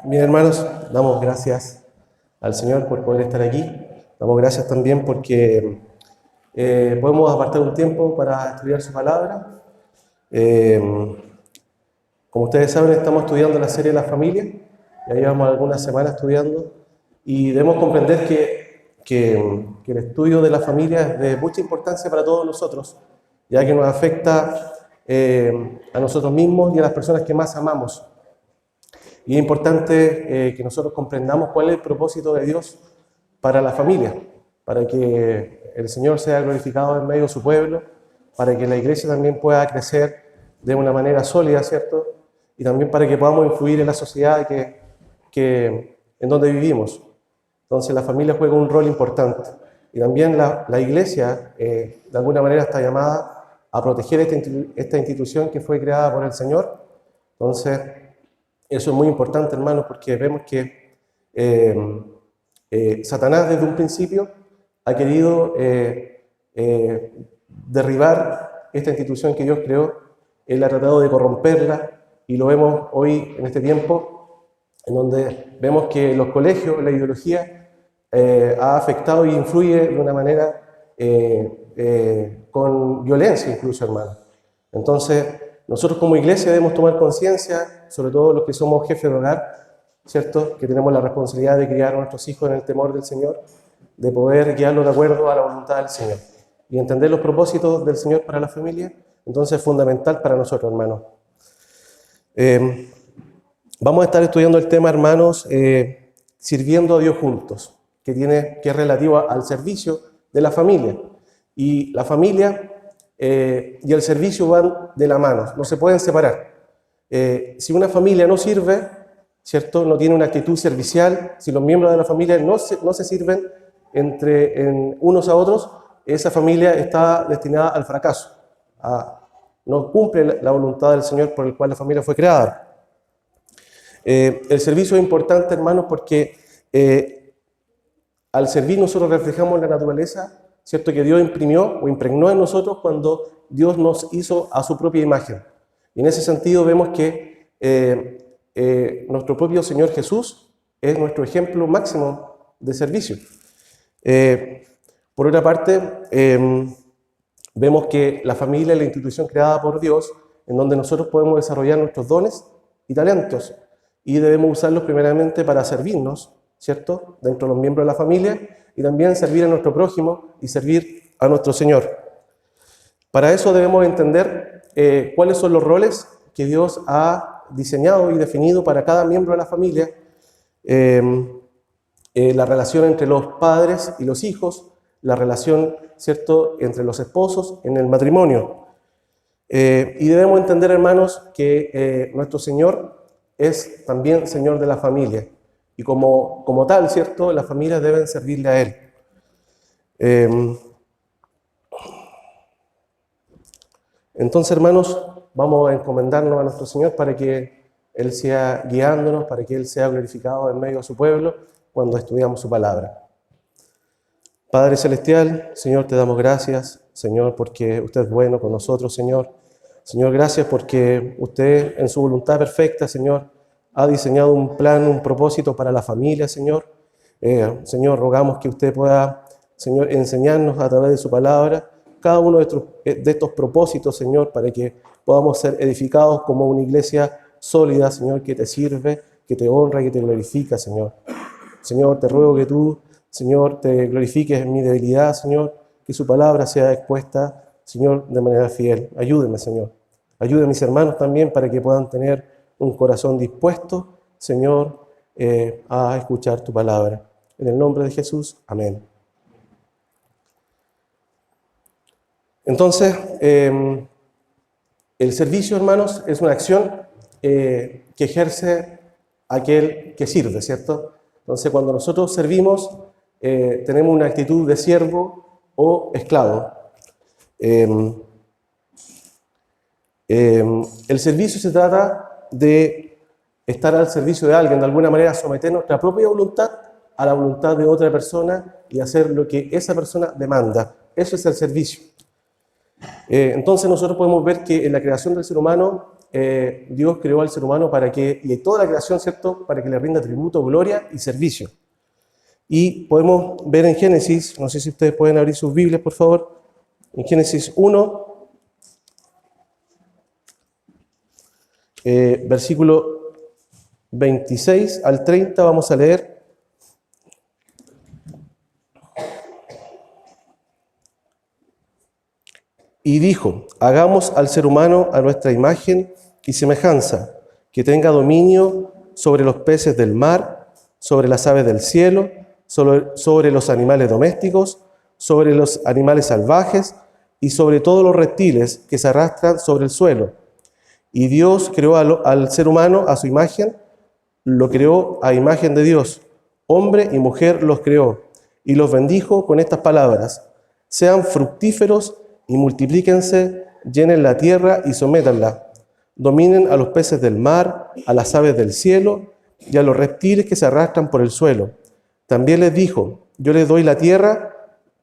Bien, hermanos, damos gracias al Señor por poder estar aquí. Damos gracias también porque podemos apartar un tiempo para estudiar su palabra. Eh, Como ustedes saben, estamos estudiando la serie La Familia. Ya llevamos algunas semanas estudiando y debemos comprender que el estudio de la familia es de mucha importancia para todos nosotros, ya que nos afecta a nosotros mismos y a las personas que más amamos. Y es importante que nosotros comprendamos cuál es el propósito de Dios para la familia, para que el Señor sea glorificado en medio de su pueblo, para que la iglesia también pueda crecer de una manera sólida, ¿cierto? Y también para que podamos influir en la sociedad en donde vivimos. Entonces la familia juega un rol importante. Y también la iglesia, de alguna manera, está llamada a proteger esta institución que fue creada por el Señor. Entonces, eso es muy importante, hermanos, porque vemos que Satanás desde un principio ha querido derribar esta institución que Dios creó. Él ha tratado de corromperla y lo vemos hoy en este tiempo, en donde vemos que los colegios, la ideología, ha afectado y influye de una manera con violencia incluso, hermanos. Entonces, nosotros como iglesia debemos tomar conciencia, sobre todo los que somos jefes de hogar, ¿cierto? Que tenemos la responsabilidad de criar a nuestros hijos en el temor del Señor, de poder guiarlos de acuerdo a la voluntad del Señor. Y entender los propósitos del Señor para la familia, entonces es fundamental para nosotros, hermanos. Vamos a estar estudiando el tema, hermanos, sirviendo a Dios juntos, que es relativo al servicio de la familia. Y la familia y el servicio van de la mano, no se pueden separar. Si una familia no sirve, ¿cierto? No tiene una actitud servicial, si los miembros de la familia no se sirven en unos a otros, esa familia está destinada al fracaso. No cumple la voluntad del Señor por el cual la familia fue creada. El servicio es importante, hermanos, porque al servir nosotros reflejamos la naturaleza, ¿cierto? Que Dios imprimió o impregnó en nosotros cuando Dios nos hizo a su propia imagen. Y en ese sentido vemos que nuestro propio Señor Jesús es nuestro ejemplo máximo de servicio. Por otra parte, vemos que la familia es la institución creada por Dios, en donde nosotros podemos desarrollar nuestros dones y talentos, y debemos usarlos primeramente para servirnos, ¿cierto?, dentro de los miembros de la familia, y también servir a nuestro prójimo y servir a nuestro Señor. Para eso debemos entender cuáles son los roles que Dios ha diseñado y definido para cada miembro de la familia, la relación entre los padres y los hijos, la relación, ¿cierto?, entre los esposos en el matrimonio. Y debemos entender, hermanos, que nuestro Señor es también Señor de la familia. Y como tal, ¿cierto?, las familias deben servirle a Él. Entonces, hermanos, vamos a encomendarnos a nuestro Señor para que Él sea guiándonos, para que Él sea glorificado en medio de su pueblo cuando estudiamos su palabra. Padre Celestial, Señor, te damos gracias, Señor, porque usted es bueno con nosotros, Señor. Señor, gracias porque usted, en su voluntad perfecta, Señor, ha diseñado un plan, un propósito para la familia, Señor. Señor, rogamos que usted pueda, Señor, enseñarnos a través de su palabra cada uno de estos propósitos, Señor, para que podamos ser edificados como una iglesia sólida, Señor, que te sirve, que te honra y que te glorifica, Señor. Señor, te ruego que tú, Señor, te glorifiques en mi debilidad, Señor, que su palabra sea expuesta, Señor, de manera fiel. Ayúdeme, Señor. Ayude a mis hermanos también para que puedan tener un corazón dispuesto, Señor, a escuchar tu palabra. En el nombre de Jesús, amén. Entonces, el servicio, hermanos, es una acción que ejerce aquel que sirve, ¿cierto? Entonces, cuando nosotros servimos, tenemos una actitud de siervo o esclavo. El servicio se trata de estar al servicio de alguien, de alguna manera someter nuestra propia voluntad a la voluntad de otra persona y hacer lo que esa persona demanda. Eso es el servicio. Entonces nosotros podemos ver que en la creación del ser humano Dios creó al ser humano para que, y toda la creación, ¿cierto?, para que le rinda tributo, gloria y servicio. Y podemos ver en Génesis, no sé si ustedes pueden abrir sus Biblias, por favor, en Génesis 1, versículo 26 al 30, vamos a leer. Y dijo, hagamos al ser humano a nuestra imagen y semejanza, que tenga dominio sobre los peces del mar, sobre las aves del cielo, sobre los animales domésticos, sobre los animales salvajes y sobre todos los reptiles que se arrastran sobre el suelo. Y Dios creó al ser humano a su imagen, lo creó a imagen de Dios. Hombre y mujer los creó y los bendijo con estas palabras: sean fructíferos y multiplíquense, llenen la tierra y sométanla. Dominen a los peces del mar, a las aves del cielo y a los reptiles que se arrastran por el suelo. También les dijo, yo les doy la tierra,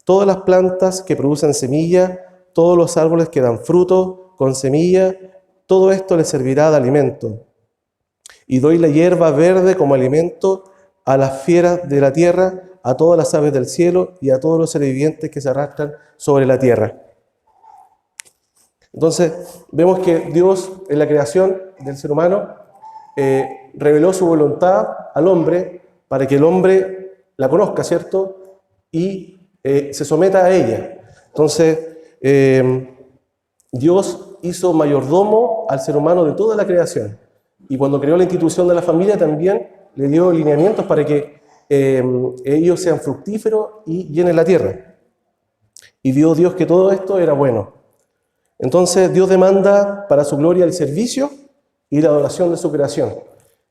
todas las plantas que producen semilla, todos los árboles que dan fruto con semilla, todo esto les servirá de alimento. Y doy la hierba verde como alimento a las fieras de la tierra, a todas las aves del cielo y a todos los seres vivientes que se arrastran sobre la tierra. Entonces, vemos que Dios, en la creación del ser humano, reveló su voluntad al hombre para que el hombre la conozca, ¿cierto? Y se someta a ella. Entonces, Dios hizo mayordomo al ser humano de toda la creación. Y cuando creó la institución de la familia, también le dio lineamientos para que ellos sean fructíferos y llenen la tierra. Y vio Dios que todo esto era bueno. Entonces Dios demanda para su gloria el servicio y la adoración de su creación.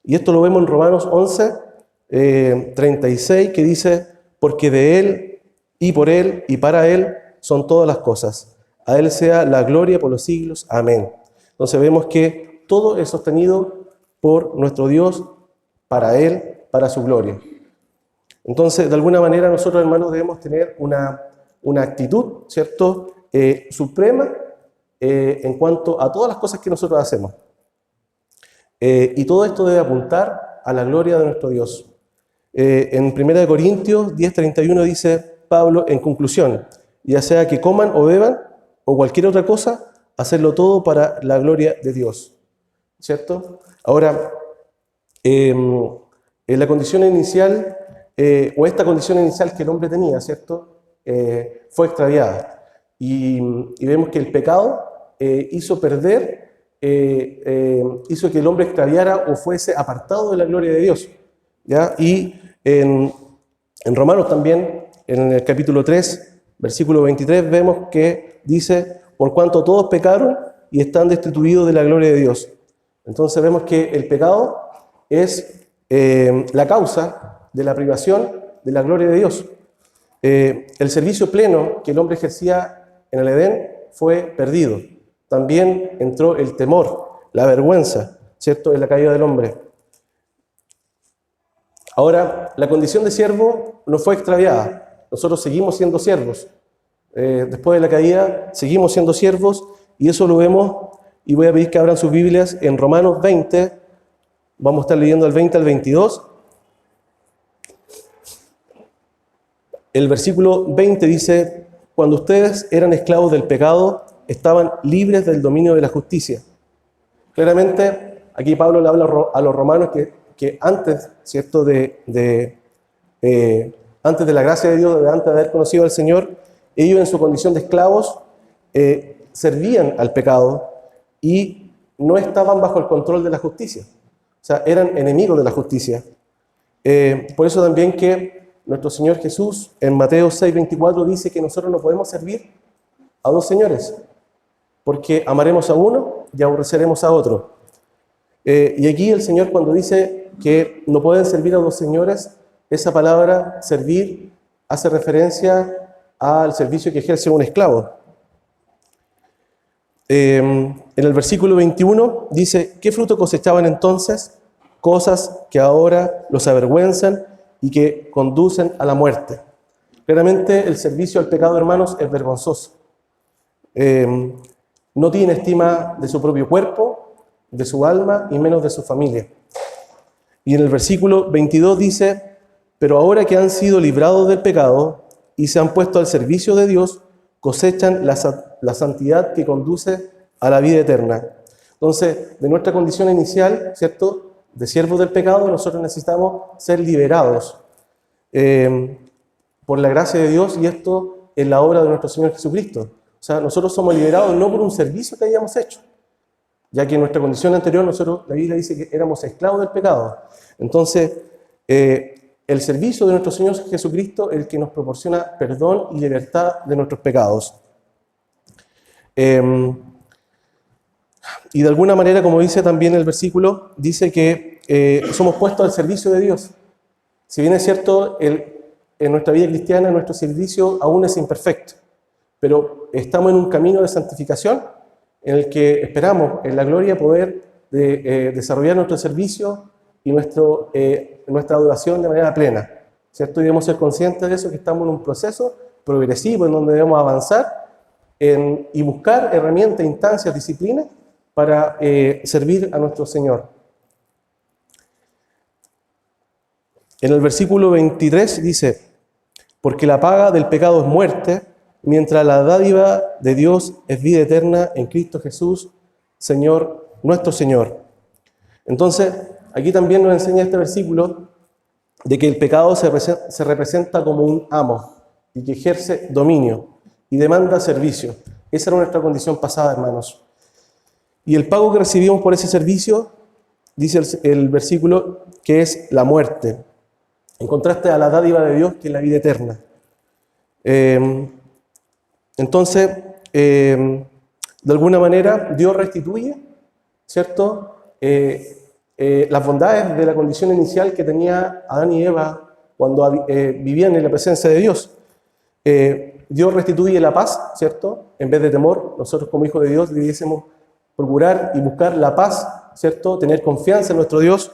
Y esto lo vemos en Romanos 11, 36, que dice, porque de Él y por Él y para Él son todas las cosas. A Él sea la gloria por los siglos. Amén. Entonces vemos que todo es sostenido por nuestro Dios, para Él, para su gloria. Entonces, de alguna manera nosotros, hermanos, debemos tener una actitud, ¿cierto?, suprema, en cuanto a todas las cosas que nosotros hacemos. Y todo esto debe apuntar a la gloria de nuestro Dios. En 1 Corintios 10:31 dice Pablo, en conclusión, ya sea que coman o beban o cualquier otra cosa, hacerlo todo para la gloria de Dios. ¿Cierto? Ahora, en la condición inicial, o esta condición inicial que el hombre tenía, ¿cierto?, fue extraviada. Y vemos que el pecado hizo que el hombre extraviara o fuese apartado de la gloria de Dios, ¿ya? Y en Romanos también, en el capítulo 3, versículo 23, vemos que dice, por cuanto todos pecaron y están destituidos de la gloria de Dios. Entonces vemos que el pecado es la causa de la privación de la gloria de Dios. El servicio pleno que el hombre ejercía en el Edén fue perdido. También entró el temor, la vergüenza, ¿cierto?, en la caída del hombre. Ahora, la condición de siervo no fue extraviada. Nosotros seguimos siendo siervos. Después de la caída, seguimos siendo siervos, y eso lo vemos, y voy a pedir que abran sus Biblias en Romanos 20. Vamos a estar leyendo el 20 al 22. El versículo 20 dice, cuando ustedes eran esclavos del pecado, estaban libres del dominio de la justicia. Claramente, aquí Pablo le habla a los romanos que antes, ¿cierto?, antes de la gracia de Dios, antes de haber conocido al Señor, ellos en su condición de esclavos servían al pecado y no estaban bajo el control de la justicia. O sea, eran enemigos de la justicia. Por eso también que nuestro Señor Jesús en Mateo 6:24 dice que nosotros no podemos servir a dos señores, porque amaremos a uno y aborreceremos a otro. Y aquí el Señor, cuando dice que no pueden servir a dos señores, esa palabra servir hace referencia al servicio que ejerce un esclavo. En el versículo 21 dice, ¿qué fruto cosechaban entonces? Cosas que ahora los avergüenzan y que conducen a la muerte. Claramente el servicio al pecado, hermanos, es vergonzoso. No tiene estima de su propio cuerpo, de su alma y menos de su familia. Y en el versículo 22 dice: pero ahora que han sido librados del pecado y se han puesto al servicio de Dios, cosechan la santidad que conduce a la vida eterna. Entonces, de nuestra condición inicial, ¿cierto?, de siervos del pecado, nosotros necesitamos ser liberados por la gracia de Dios, y esto es la obra de nuestro Señor Jesucristo. O sea, nosotros somos liberados no por un servicio que hayamos hecho, ya que en nuestra condición anterior, la Biblia dice que éramos esclavos del pecado. Entonces, el servicio de nuestro Señor Jesucristo es el que nos proporciona perdón y libertad de nuestros pecados. Y de alguna manera, como dice también el versículo, dice que somos puestos al servicio de Dios. Si bien es cierto, en nuestra vida cristiana, nuestro servicio aún es imperfecto, pero estamos en un camino de santificación en el que esperamos en la gloria poder desarrollar nuestro servicio y nuestra adoración de manera plena, ¿cierto? Y debemos ser conscientes de eso, que estamos en un proceso progresivo en donde debemos avanzar y buscar herramientas, instancias, disciplinas para servir a nuestro Señor. En el versículo 23 dice: porque la paga del pecado es muerte, mientras la dádiva de Dios es vida eterna en Cristo Jesús, Señor, nuestro Señor. Entonces, aquí también nos enseña este versículo de que el pecado se representa como un amo y que ejerce dominio y demanda servicio. Esa era nuestra condición pasada, hermanos. Y el pago que recibimos por ese servicio, dice el versículo, que es la muerte, en contraste a la dádiva de Dios, que es la vida eterna. Entonces, de alguna manera, Dios restituye, ¿cierto?, las bondades de la condición inicial que tenía Adán y Eva cuando vivían en la presencia de Dios. Dios restituye la paz, ¿cierto? En vez de temor, nosotros como hijos de Dios debiésemos procurar y buscar la paz, ¿cierto? Tener confianza en nuestro Dios.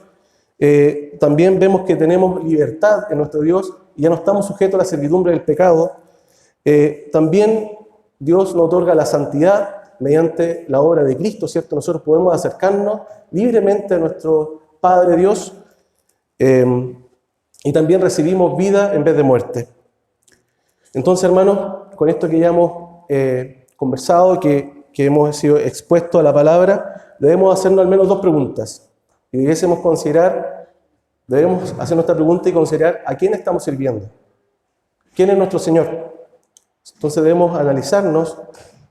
También vemos que tenemos libertad en nuestro Dios y ya no estamos sujetos a la servidumbre del pecado. También Dios nos otorga la santidad mediante la obra de Cristo, ¿cierto? Nosotros podemos acercarnos libremente a nuestro Padre Dios y también recibimos vida en vez de muerte. Entonces, hermanos, con esto que ya hemos conversado, que hemos sido expuestos a la palabra, debemos hacernos al menos dos preguntas. Y debemos hacer nuestra pregunta y considerar a quién estamos sirviendo. ¿Quién es nuestro Señor? Entonces debemos analizarnos,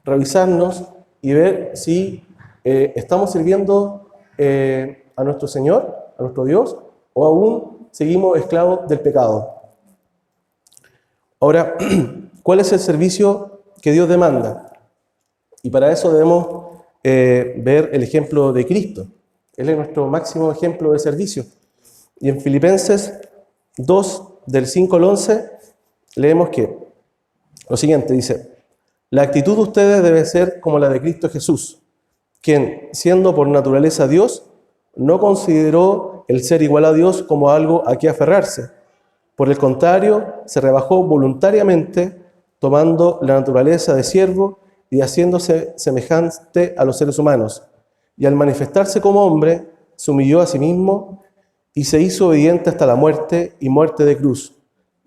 revisarnos y ver si estamos sirviendo a nuestro Señor, a nuestro Dios, o aún seguimos esclavos del pecado. Ahora, ¿cuál es el servicio que Dios demanda? Y para eso debemos ver el ejemplo de Cristo. Él es nuestro máximo ejemplo de servicio. Y en Filipenses 2, del 5 al 11, leemos que lo siguiente dice: la actitud de ustedes debe ser como la de Cristo Jesús, quien, siendo por naturaleza Dios, no consideró el ser igual a Dios como algo a que aferrarse. Por el contrario, se rebajó voluntariamente, tomando la naturaleza de siervo y haciéndose semejante a los seres humanos. Y al manifestarse como hombre, se humilló a sí mismo y se hizo obediente hasta la muerte y muerte de cruz.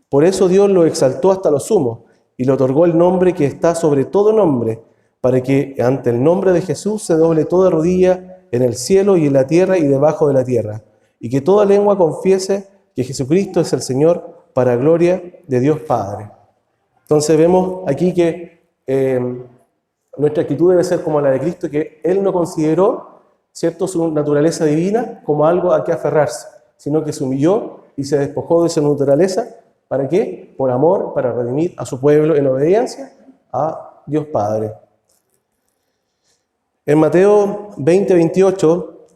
Por eso Dios lo exaltó hasta lo sumo y le otorgó el nombre que está sobre todo nombre, para que ante el nombre de Jesús se doble toda rodilla en el cielo y en la tierra y debajo de la tierra, y que toda lengua confiese que Jesucristo es el Señor, para gloria de Dios Padre. Entonces vemos aquí que nuestra actitud debe ser como la de Cristo, que Él no consideró, ¿cierto?, su naturaleza divina como algo a que aferrarse, sino que se humilló y se despojó de su naturaleza. ¿Para qué? Por amor, para redimir a su pueblo en obediencia a Dios Padre. En Mateo 20, 28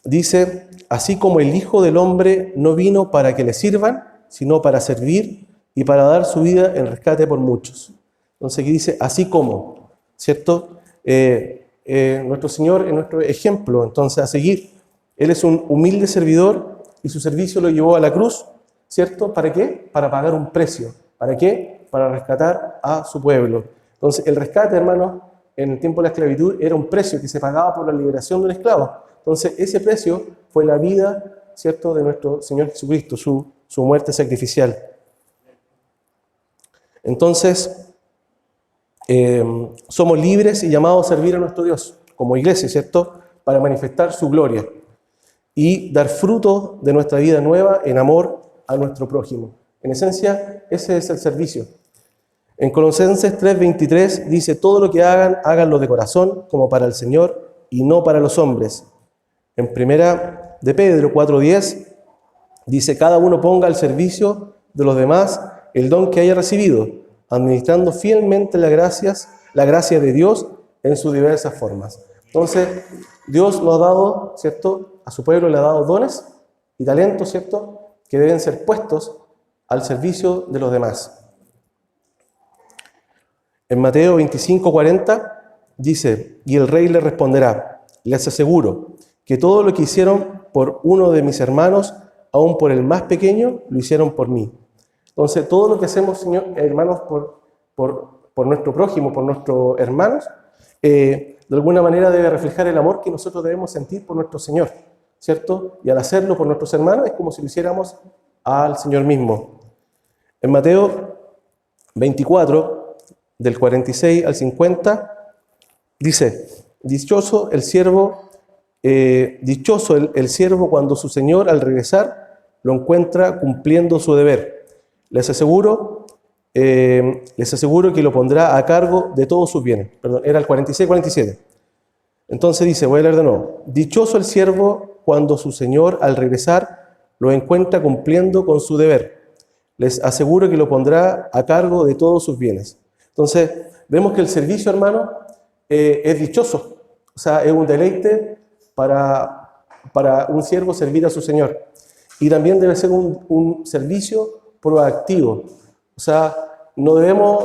dice: así como el Hijo del Hombre no vino para que le sirvan, sino para servir y para dar su vida en rescate por muchos. Entonces aquí dice, así como, ¿cierto? Nuestro Señor es nuestro ejemplo, entonces, a seguir. Él es un humilde servidor y su servicio lo llevó a la cruz, ¿cierto? ¿Para qué? Para pagar un precio. ¿Para qué? Para rescatar a su pueblo. Entonces, el rescate, hermanos, en el tiempo de la esclavitud era un precio que se pagaba por la liberación de un esclavo. Entonces, ese precio fue la vida, ¿cierto?, de nuestro Señor Jesucristo, su muerte sacrificial. Entonces, somos libres y llamados a servir a nuestro Dios como iglesia, ¿cierto?, para manifestar su gloria y dar fruto de nuestra vida nueva en amor a nuestro prójimo. En esencia, ese es el servicio. En Colosenses 3:23 dice: todo lo que hagan, háganlo de corazón, como para el Señor y no para los hombres. En primera de Pedro 4:10 dice: cada uno ponga al servicio de los demás el don que haya recibido, administrando fielmente la gracia de Dios en sus diversas formas. Entonces, Dios nos ha dado, ¿cierto?, a su pueblo le ha dado dones y talentos, ¿cierto?, que deben ser puestos al servicio de los demás. En Mateo 25:40 dice: y el rey le responderá: les aseguro que todo lo que hicieron por uno de mis hermanos, aun por el más pequeño, lo hicieron por mí. Entonces, todo lo que hacemos, Señor, hermanos, por nuestro prójimo, por nuestros hermanos, de alguna manera debe reflejar el amor que nosotros debemos sentir por nuestro Señor, ¿cierto? Y al hacerlo por nuestros hermanos es como si lo hiciéramos al Señor mismo. En Mateo 24, del 46 al 50, dice: dichoso el siervo cuando su Señor al regresar lo encuentra cumpliendo su deber. Les aseguro que lo pondrá a cargo de todos sus bienes. Perdón, era el 46-47. Entonces dice, voy a leer de nuevo: dichoso el siervo cuando su Señor al regresar lo encuentra cumpliendo con su deber. Les aseguro que lo pondrá a cargo de todos sus bienes. Entonces, vemos que el servicio, hermano, es dichoso. O sea, es un deleite para un siervo servir a su Señor. Y también debe ser un servicio proactivo. O sea, no debemos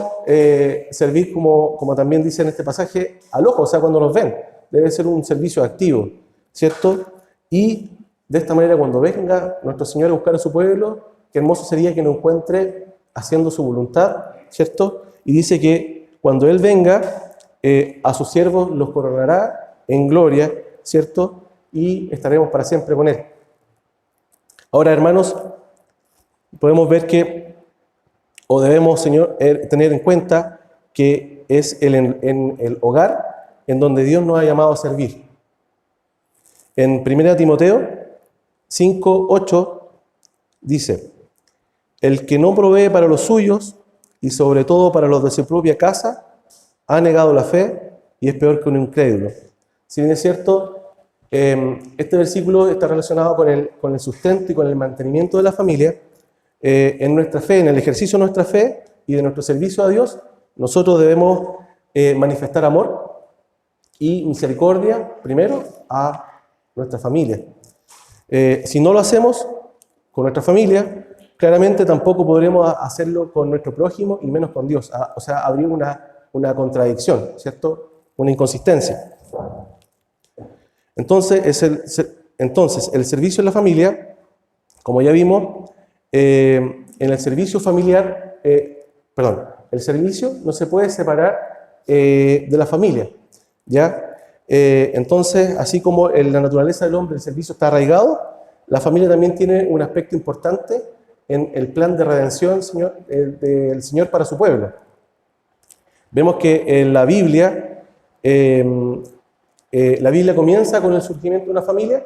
servir como también dice en este pasaje, al ojo, o sea, cuando nos ven. Debe ser un servicio activo, ¿cierto? Y de esta manera, cuando venga nuestro Señor a buscar a su pueblo, qué hermoso sería que nos encuentre haciendo su voluntad, ¿cierto? Y dice que cuando Él venga, a sus siervos los coronará en gloria, ¿cierto? Y estaremos para siempre con Él. Ahora, hermanos, podemos ver que, o debemos, Señor, tener en cuenta que es en el hogar en donde Dios nos ha llamado a servir. En 1 Timoteo 5:8 dice: el que no provee para los suyos, y sobre todo para los de su propia casa, ha negado la fe y es peor que un incrédulo. Si bien es cierto, este versículo está relacionado con el sustento y con el mantenimiento de la familia, en nuestra fe, en el ejercicio de nuestra fe y de nuestro servicio a Dios, nosotros debemos manifestar amor y misericordia primero a nuestra familia. Si no lo hacemos con nuestra familia, claramente tampoco podremos hacerlo con nuestro prójimo y menos con Dios. O sea, habría una contradicción, ¿cierto? Una inconsistencia. Entonces, el servicio en la familia, como ya vimos, en el servicio familiar, el servicio no se puede separar de la familia, ¿ya? Entonces, así como en la naturaleza del hombre el servicio está arraigado, la familia también tiene un aspecto importante en el plan de redención del Señor para su pueblo. Vemos que en la Biblia comienza con el surgimiento de una familia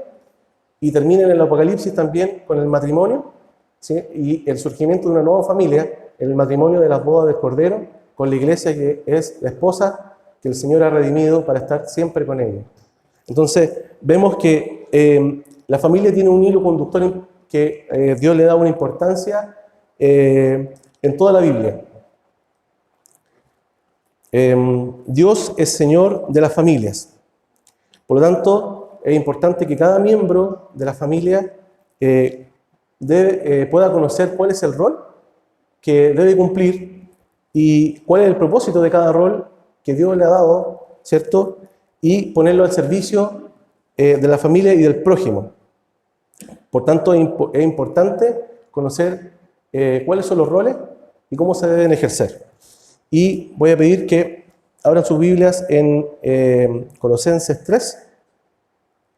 y termina en el Apocalipsis también con el matrimonio, ¿sí? Y el surgimiento de una nueva familia, el matrimonio de las bodas del Cordero, con la iglesia que es la esposa que el Señor ha redimido para estar siempre con ella. Entonces, vemos que la familia tiene un hilo conductor que Dios le da una importancia en toda la Biblia. Dios es Señor de las familias. Por lo tanto, es importante que cada miembro de la familia pueda conocer cuál es el rol que debe cumplir y cuál es el propósito de cada rol que Dios le ha dado, ¿cierto? Y ponerlo al servicio de la familia y del prójimo. Por tanto, es importante conocer cuáles son los roles y cómo se deben ejercer. Y voy a pedir que abran sus Biblias en Colosenses 3.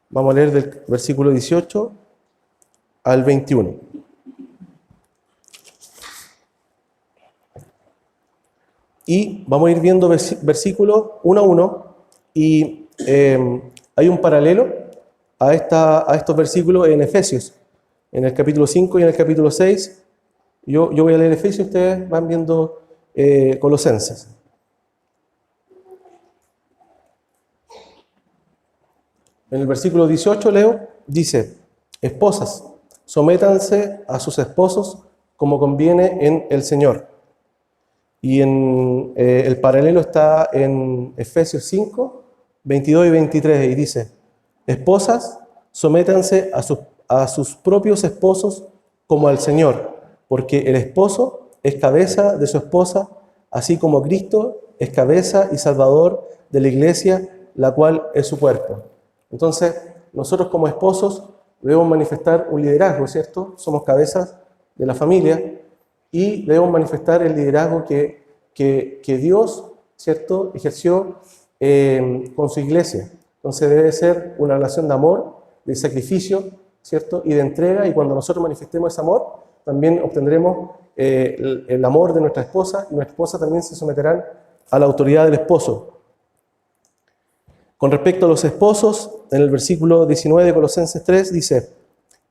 Vamos a leer del versículo 18 al 21. Y vamos a ir viendo versículos uno a uno, y hay un paralelo a estos versículos en Efesios, en el capítulo 5 y en el capítulo 6. Yo voy a leer Efesios, ustedes van viendo Colosenses. En el versículo 18 leo, dice: esposas, sométanse a sus esposos como conviene en el Señor. Y el paralelo está en Efesios 5, 22 y 23, y dice: esposas, sométanse a sus propios esposos como al Señor, porque el esposo es cabeza de su esposa, así como Cristo es cabeza y salvador de la iglesia, la cual es su cuerpo. Entonces, nosotros como esposos debemos manifestar un liderazgo, ¿cierto? Somos cabezas de la familia y debemos manifestar el liderazgo que Dios, ¿cierto?, ejerció con su iglesia. Entonces debe ser una relación de amor, de sacrificio, ¿cierto?, y de entrega, y cuando nosotros manifestemos ese amor, también obtendremos el amor de nuestra esposa, y nuestra esposa también se someterán a la autoridad del esposo. Con respecto a los esposos, en el versículo 19 de Colosenses 3 dice: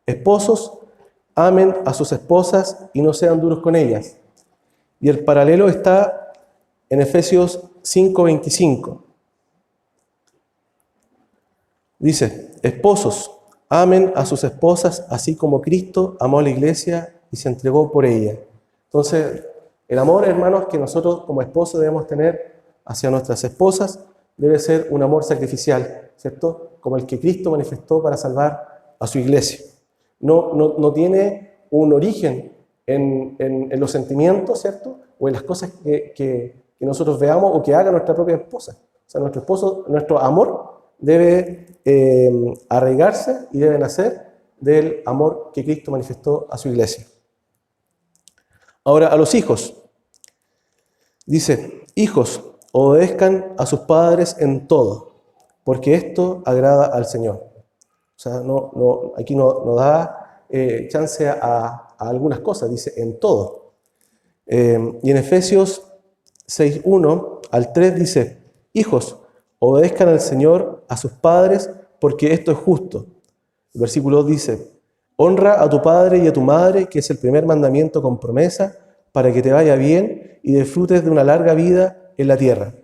esposos, amen a sus esposas y no sean duros con ellas. Y el paralelo está en Efesios 5:25. Dice: esposos, amen a sus esposas así como Cristo amó a la iglesia y se entregó por ella. Entonces, el amor, hermanos, que nosotros como esposos debemos tener hacia nuestras esposas debe ser un amor sacrificial, ¿cierto?, como el que Cristo manifestó para salvar a su iglesia. No tiene un origen en los sentimientos, ¿cierto?, o en las cosas que nosotros veamos o que haga nuestra propia esposa. O sea, nuestro amor debe arraigarse y debe nacer del amor que Cristo manifestó a su iglesia. Ahora, a los hijos. Dice: hijos, obedezcan a sus padres en todo, porque esto agrada al Señor. O sea, aquí no da chance a algunas cosas, dice en todo. Y en Efesios 6:1 al 3 dice: hijos, obedezcan al Señor a sus padres, porque esto es justo. El versículo 2 dice: honra a tu padre y a tu madre, que es el primer mandamiento con promesa, para que te vaya bien y disfrutes de una larga vida en la tierra.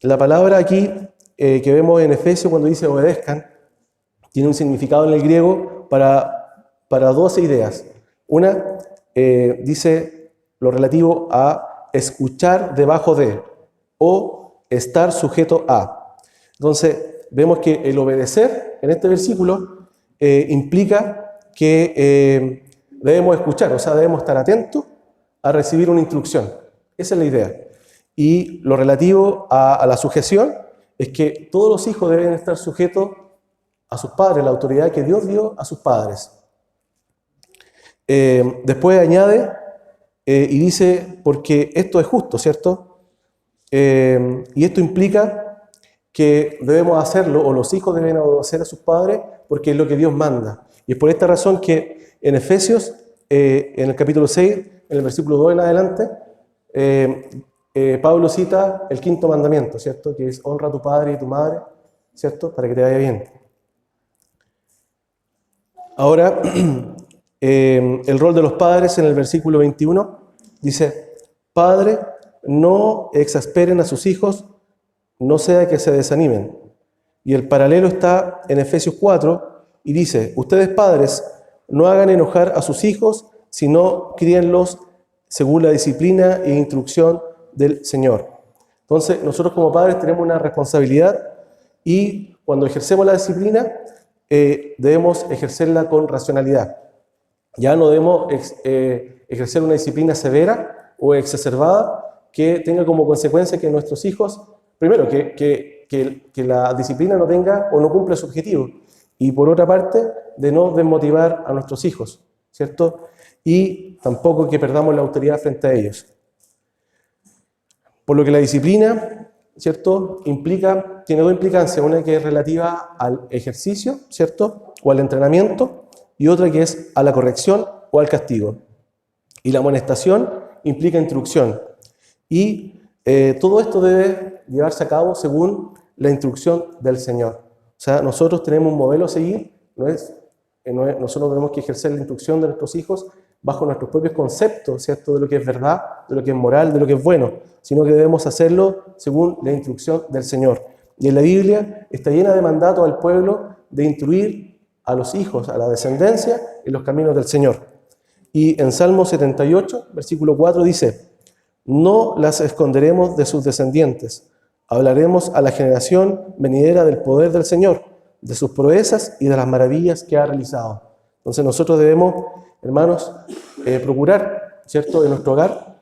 La palabra aquí que vemos en Efesios cuando dice obedezcan, tiene un significado en el griego para 12 ideas. Una dice lo relativo a escuchar debajo de o estar sujeto a. Entonces, vemos que el obedecer en este versículo implica que debemos escuchar, o sea, debemos estar atentos a recibir una instrucción. Esa es la idea. Y lo relativo a la sujeción es que todos los hijos deben estar sujetos a sus padres, la autoridad que Dios dio a sus padres. Después añade y dice, porque esto es justo, ¿cierto? Y esto implica que debemos hacerlo, o los hijos deben obedecer a sus padres, porque es lo que Dios manda. Y es por esta razón que en Efesios, en el capítulo 6, en el versículo 2 en adelante, Pablo cita el quinto mandamiento, ¿cierto? Que es honra a tu padre y tu madre, ¿cierto? Para que te vaya bien. Ahora, el rol de los padres en el versículo 21 dice: Padre, no exasperen a sus hijos, no sea que se desanimen. Y el paralelo está en Efesios 4 y dice: ustedes padres, no hagan enojar a sus hijos, sino críenlos según la disciplina e instrucción del Señor. Entonces, nosotros como padres tenemos una responsabilidad y cuando ejercemos la disciplina, debemos ejercerla con racionalidad. Ya no debemos ejercer una disciplina severa o exacerbada que tenga como consecuencia que nuestros hijos, primero, que la disciplina no tenga o no cumpla su objetivo, y por otra parte, de no desmotivar a nuestros hijos, ¿cierto? Y tampoco que perdamos la autoridad frente a ellos. Por lo que la disciplina ¿cierto? Tiene dos implicancias, una que es relativa al ejercicio, ¿cierto? O al entrenamiento, y otra que es a la corrección o al castigo. Y la amonestación implica instrucción. Y todo esto debe llevarse a cabo según la instrucción del Señor. O sea, nosotros tenemos un modelo a seguir, nosotros tenemos que ejercer la instrucción de nuestros hijos bajo nuestros propios conceptos, ¿cierto? De lo que es verdad, de lo que es moral, de lo que es bueno, sino que debemos hacerlo según la instrucción del Señor. Y en la Biblia está llena de mandatos al pueblo de instruir a los hijos, a la descendencia, en los caminos del Señor. Y en Salmo 78, versículo 4 dice: no las esconderemos de sus descendientes, hablaremos a la generación venidera del poder del Señor, de sus proezas y de las maravillas que ha realizado. Entonces nosotros debemos, hermanos, procurar, ¿cierto?, en nuestro hogar,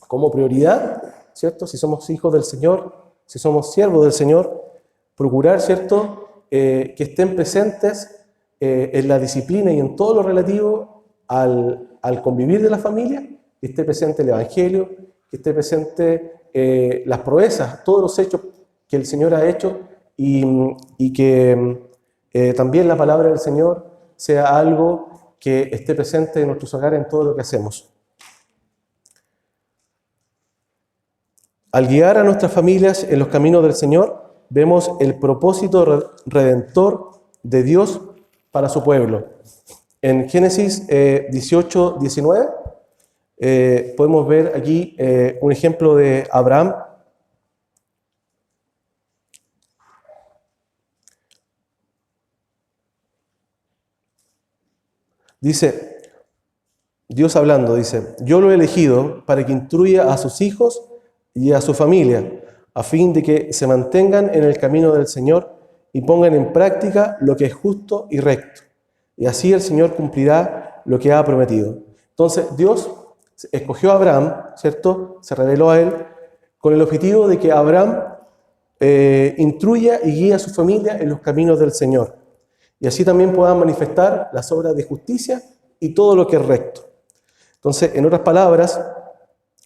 como prioridad, ¿cierto?, si somos hijos del Señor, si somos siervos del Señor, procurar, ¿cierto?, que estén presentes en la disciplina y en todo lo relativo al convivir de la familia, que esté presente el Evangelio, que esté presente las proezas, todos los hechos que el Señor ha hecho, y que también la palabra del Señor sea algo que esté presente en nuestros hogares en todo lo que hacemos. Al guiar a nuestras familias en los caminos del Señor, vemos el propósito redentor de Dios para su pueblo. En Génesis 18, 19, podemos ver aquí un ejemplo de Abraham. Dice, Dios hablando, dice: yo lo he elegido para que instruya a sus hijos y a su familia, a fin de que se mantengan en el camino del Señor y pongan en práctica lo que es justo y recto. Y así el Señor cumplirá lo que ha prometido. Entonces, Dios escogió a Abraham, ¿cierto? Se reveló a él con el objetivo de que Abraham instruya y guíe a su familia en los caminos del Señor. Y así también puedan manifestar las obras de justicia y todo lo que es recto. Entonces, en otras palabras,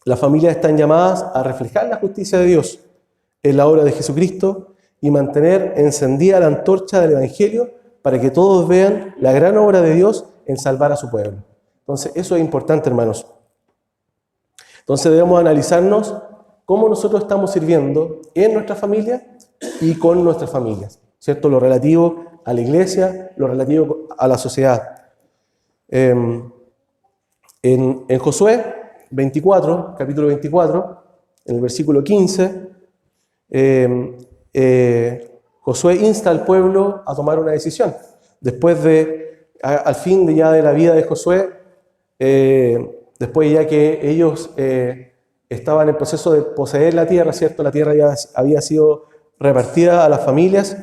las familias están llamadas a reflejar la justicia de Dios en la obra de Jesucristo y mantener encendida la antorcha del Evangelio para que todos vean la gran obra de Dios en salvar a su pueblo. Entonces, eso es importante, hermanos. Entonces, debemos analizarnos cómo nosotros estamos sirviendo en nuestra familia y con nuestras familias, ¿cierto? Lo relativo a la iglesia, lo relativo a la sociedad. En Josué 24, capítulo 24, en el versículo 15, Josué insta al pueblo a tomar una decisión. Después al fin de la vida de Josué, después ya que ellos estaban en proceso de poseer la tierra, ¿cierto? La tierra ya había sido repartida a las familias.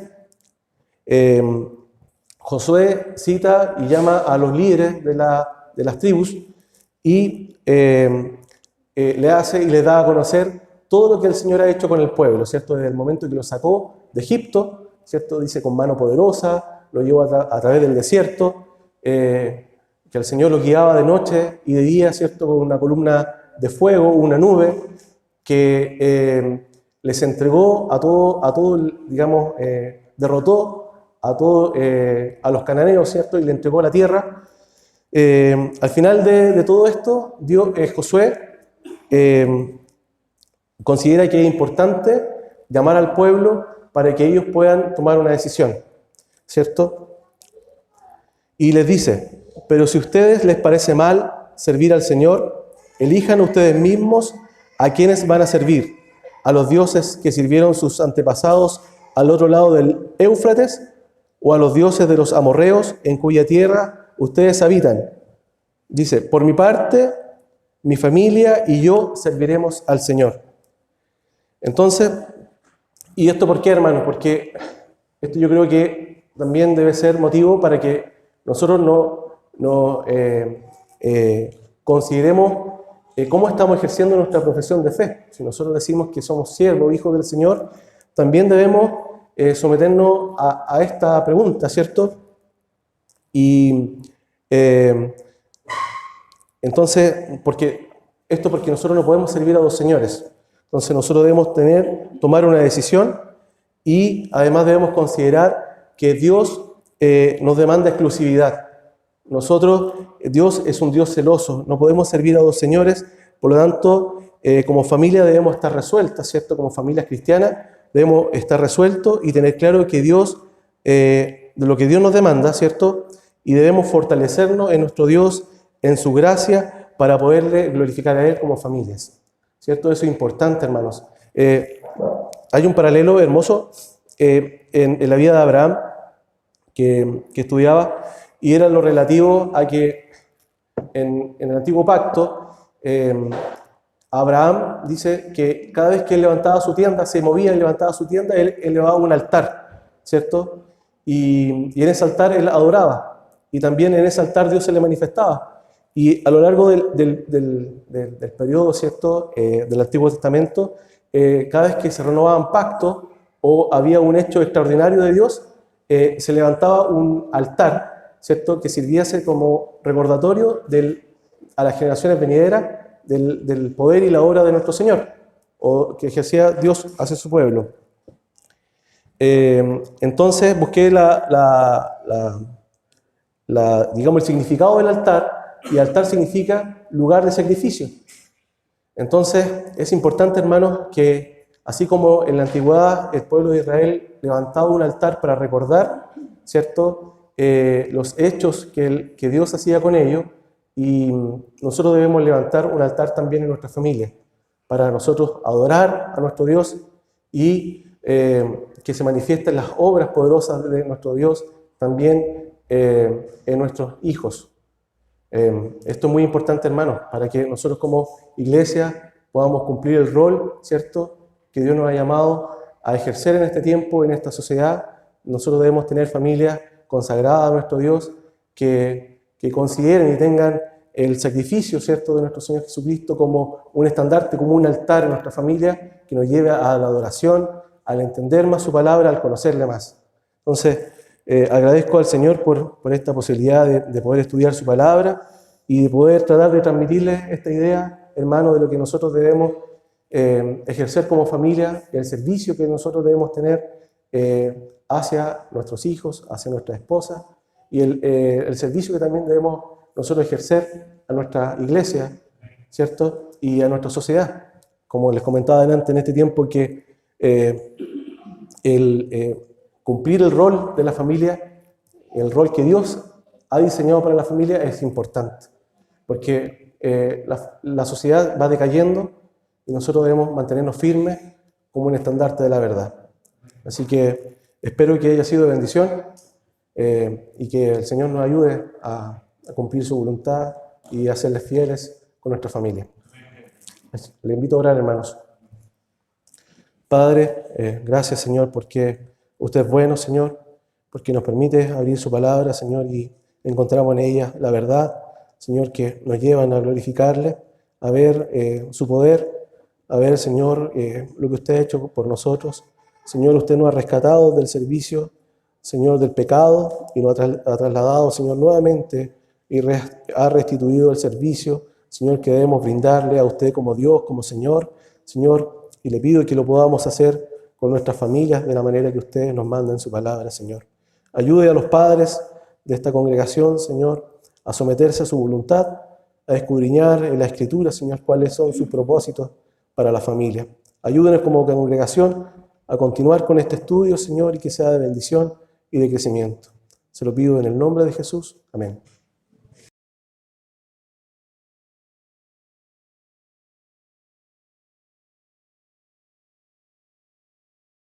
Josué cita y llama a los líderes de las tribus y le hace y les da a conocer todo lo que el Señor ha hecho con el pueblo, ¿cierto? Desde el momento que lo sacó de Egipto, ¿cierto? Dice, con mano poderosa, lo llevó a través del desierto, que el Señor los guiaba de noche y de día, ¿cierto? Con una columna de fuego, una nube, que les entregó a todo, digamos, derrotó a los cananeos, ¿cierto? Y le entregó la tierra. Al final de todo esto, Josué considera que es importante llamar al pueblo para que ellos puedan tomar una decisión, ¿cierto? Y les dice: pero si a ustedes les parece mal servir al Señor, elijan ustedes mismos a quienes van a servir, a los dioses que sirvieron sus antepasados al otro lado del Éufrates, o a los dioses de los amorreos en cuya tierra ustedes habitan. Dice: por mi parte, mi familia y yo serviremos al Señor. Entonces, ¿y esto por qué, hermanos? Porque esto yo creo que también debe ser motivo para que nosotros no consideremos cómo estamos ejerciendo nuestra profesión de fe. Si nosotros decimos que somos siervos, hijos del Señor, también debemos someternos a esta pregunta, ¿cierto? Y entonces, porque nosotros no podemos servir a dos señores. Entonces nosotros debemos tomar una decisión y además debemos considerar que Dios nos demanda exclusividad. Dios es un Dios celoso, no podemos servir a dos señores, por lo tanto, como familia debemos estar resueltas, ¿cierto? Como familias cristianas debemos estar resueltos y tener claro que Dios, de lo que Dios nos demanda, ¿cierto? Y debemos fortalecernos en nuestro Dios, en su gracia, para poderle glorificar a Él como familias, ¿cierto? Eso es importante, hermanos. Hay un paralelo hermoso en la vida de Abraham que estudiaba, y era lo relativo a que en el antiguo pacto, Abraham dice que cada vez que él levantaba su tienda, se movía y levantaba su tienda, él elevaba un altar, ¿cierto? Y en ese altar él adoraba, y también en ese altar Dios se le manifestaba. Y a lo largo del periodo, ¿cierto?, del Antiguo Testamento, cada vez que se renovaban pactos o había un hecho extraordinario de Dios, se levantaba un altar, ¿cierto?, que sirviese como recordatorio a las generaciones venideras del poder y la obra de nuestro Señor, o que ejercía Dios hacia su pueblo. Entonces busqué digamos, el significado del altar, y altar significa lugar de sacrificio. Entonces es importante, hermanos, que así como en la antigüedad el pueblo de Israel levantaba un altar para recordar, ¿cierto?, los hechos que Dios hacía con ellos, y nosotros debemos levantar un altar también en nuestra familia, para nosotros adorar a nuestro Dios y que se manifiesten las obras poderosas de nuestro Dios también en nuestros hijos. Esto es muy importante, hermanos, para que nosotros como iglesia podamos cumplir el rol, ¿cierto?, que Dios nos ha llamado a ejercer en este tiempo, en esta sociedad. Nosotros debemos tener familias consagradas a nuestro Dios, que consideren y tengan el sacrificio, ¿cierto?, de nuestro Señor Jesucristo como un estandarte, como un altar en nuestra familia, que nos lleve a la adoración, al entender más su palabra, al conocerle más. Entonces, agradezco al Señor por esta posibilidad de poder estudiar su palabra y de poder tratar de transmitirles esta idea, hermano, de lo que nosotros debemos ejercer como familia, el servicio que nosotros debemos tener hacia nuestros hijos, hacia nuestra esposa, y el servicio que también debemos nosotros ejercer a nuestra iglesia, ¿cierto?, y a nuestra sociedad. Como les comentaba antes, en este tiempo que cumplir el rol de la familia, el rol que Dios ha diseñado para la familia, es importante, porque la sociedad va decayendo y nosotros debemos mantenernos firmes como un estandarte de la verdad. Así que espero que haya sido de bendición y que el Señor nos ayude a cumplir su voluntad y a serles fieles con nuestra familia. Le invito a orar, hermanos. Padre, gracias, Señor, porque usted es bueno, Señor, porque nos permite abrir su palabra, Señor, y encontramos en ella la verdad, Señor, que nos llevan a glorificarle, a ver su poder, a ver, Señor, lo que usted ha hecho por nosotros. Señor, usted nos ha rescatado del servicio, Señor, del pecado, y nos ha trasladado, Señor, nuevamente, y ha restituido el servicio, Señor, que debemos brindarle a usted como Dios, como Señor, Señor, y le pido que lo podamos hacer con nuestras familias de la manera que ustedes nos mandan en su palabra, Señor. Ayude a los padres de esta congregación, Señor, a someterse a su voluntad, a escudriñar en la Escritura, Señor, cuáles son sus propósitos para la familia. Ayúdenos como congregación a continuar con este estudio, Señor, y que sea de bendición y de crecimiento. Se lo pido en el nombre de Jesús. Amén.